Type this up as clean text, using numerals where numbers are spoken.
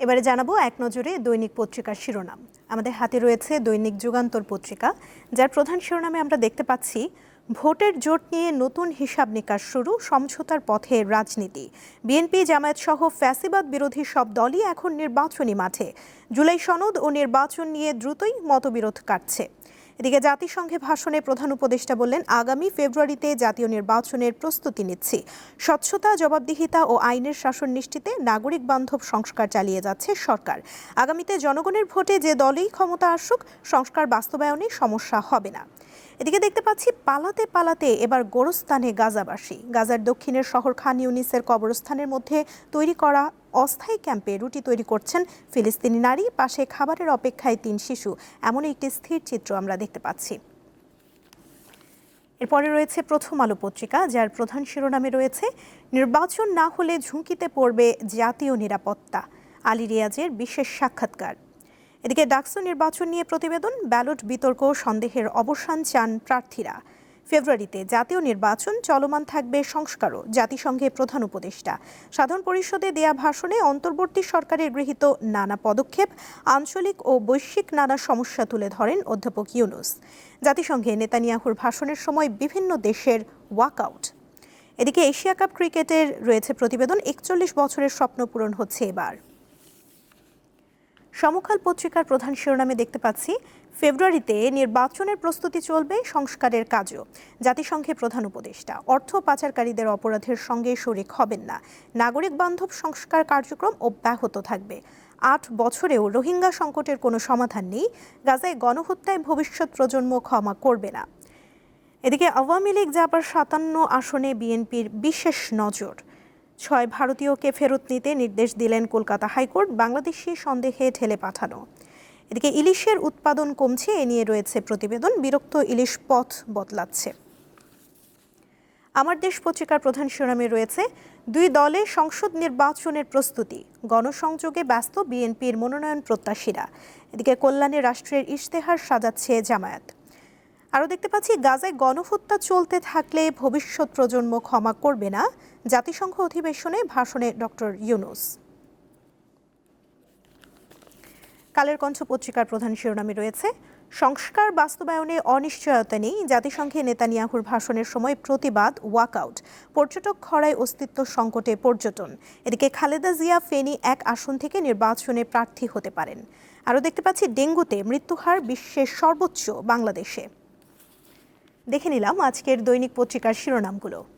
এবারে জানাবো এক নজরে দৈনিক পত্রিকার শিরোনাম। আমাদের হাতে রয়েছে দৈনিক যুগান্তর পত্রিকা, যার প্রধান শিরোনামে আমরা দেখতে পাচ্ছি ভোটের জোট নিয়ে নতুন হিসাব নিকাশ শুরু, সমঝোতার পথে রাজনীতি। বিএনপি জামায়াত সহ ফ্যাসিবাদ বিরোধী সব দলই এখন নির্বাচনী মাঠে। জুলাই সনদ ও নির্বাচন নিয়ে দ্রুতই মতবিরোধ কাটছে। এদিকে জাতিসংঘে ভাষণে প্রধান উপদেষ্টা বললেন, আগামী ফেব্রুয়ারিতে জাতীয় নির্বাচনের প্রস্তুতি নিচ্ছি। স্বচ্ছতা, জবাবদিহিতা ও আইনের শাসন নিশ্চিতে নাগরিক বান্ধব সংস্কার চালিয়ে যাচ্ছে সরকার। আগামীতে জনগণের ভোটে যে দলই ক্ষমতা আসুক, সংস্কার বাস্তবায়নে সমস্যা হবে না। এদিকে দেখতে পাচ্ছি পালাতে পালাতে এবার গোরস্থানে গাজাবাসী। গাজার দক্ষিণের শহর খান ইউনিসের কবরস্থানের মধ্যে তৈরি করা অস্থায়ী ক্যাম্পে রুটি তৈরি করছেন ফিলিস্তিনি নারী, পাশে খাবারের অপেক্ষায় 3 শিশু। এমন একটি স্থির চিত্র আমরা দেখতে পাচ্ছি। এরপরে রয়েছে প্রথম আলো পত্রিকা, যার প্রধান শিরোনামে রয়েছে নির্বাচন না হলে ঝুঁকিতে পড়বে জাতীয় নিরাপত্তা, আলী রিয়াজের বিশেষ সাক্ষাৎকার। এদিকে ডাকসু নির্বাচন নিয়ে প্রতিবেদন, ব্যালট বিতর্ক, সন্দেহের অবসান চান প্রার্থীরা। ফেব্রুয়ারিতে জাতীয় নির্বাচন, চলমান থাকবে সংস্কারও, জাতিসংঘে প্রধান উপদেষ্টা। সাধারণ পরিষদে দেয়া ভাষণে অন্তর্বর্তী সরকারের গৃহীত নানা পদক্ষেপ, আঞ্চলিক ও বৈশ্বিক নানা সমস্যা তুলে ধরেন অধ্যাপক ইউনূস। জাতিসংঘে নেতানিয়াহুর ভাষণের সময় বিভিন্ন দেশের ওয়াকআউট। এদিকে এশিয়া কাপ ক্রিকেটের রয়েছে প্রতিবেদন, 41 বছরের স্বপ্ন পূরণ হচ্ছে এবার। সমকাল পত্রিকার প্রধান শিরোনামে দেখতে পাচ্ছি ফেব্রুয়ারিতে নির্বাচনের প্রস্তুতি চলবে, সংস্কারের কাজও। জাতিসংঘে প্রধান উপদেষ্টা, অর্থ পাচারকারীদের অপরাধের সঙ্গে শরিক হবেন না। নাগরিক বান্ধব সংস্কার কার্যক্রম অব্যাহত থাকবে। 8 বছরেও রোহিঙ্গা সংকটের কোনো সমাধান নেই। গাজায় গণহত্যায় ভবিষ্যৎ প্রজন্ম ক্ষমা করবে না। এদিকে আওয়ামী লীগ যাবার 57 আসনে বিএনপির বিশেষ নজর। 6 ভারতীয়কে ফেরত নিতে নির্দেশ দিলেন কলকাতা হাইকোর্ট, বাংলাদেশি সন্দেহে ঠেলে পাঠানো। এদিকে ইলিশের উৎপাদন কমছে, এ নিয়ে রয়েছে প্রতিবেদন, বিরক্ত ইলিশ পথ বদলাচ্ছে। আমার দেশ পত্রিকার প্রধান শিরোনামে রয়েছে 2 দলে সংসদ নির্বাচনের প্রস্তুতি, গণসংযোগে ব্যস্ত বিএনপির মনোনয়ন প্রত্যাশীরা। এদিকে কল্যাণে রাষ্ট্রের ইশতেহার সাজাচ্ছে জামায়াত। আরও দেখতে পাচ্ছি গাজায় গণহত্যা চলতে থাকলে ভবিষ্যৎ প্রজন্ম ক্ষমা করবে না, জাতিসংঘ অধিবেশনে ভাষণে ডক্টর ইউনূস। কালের কণ্ঠ পত্রিকার প্রধান শিরোনামে রয়েছে সংস্কার বাস্তবায়নে অনিশ্চয়তা নেই, জাতিসংঘে নেতানিয়াহুর ভাষণের সময় প্রতিবাদ, ওয়াকআউট। পর্যটক খরায় অস্তিত্ব সংকটে পর্যটন। এদিকে খালেদা জিয়া ফেনী 1 আসন থেকে নির্বাচনে প্রার্থী হতে পারেন। আরও দেখতে পাচ্ছি ডেঙ্গুতে মৃত্যুহার বিশ্বের সর্বোচ্চ বাংলাদেশে। দেখে নিলাম আজকের দৈনিক পত্রিকার শিরোনামগুলো।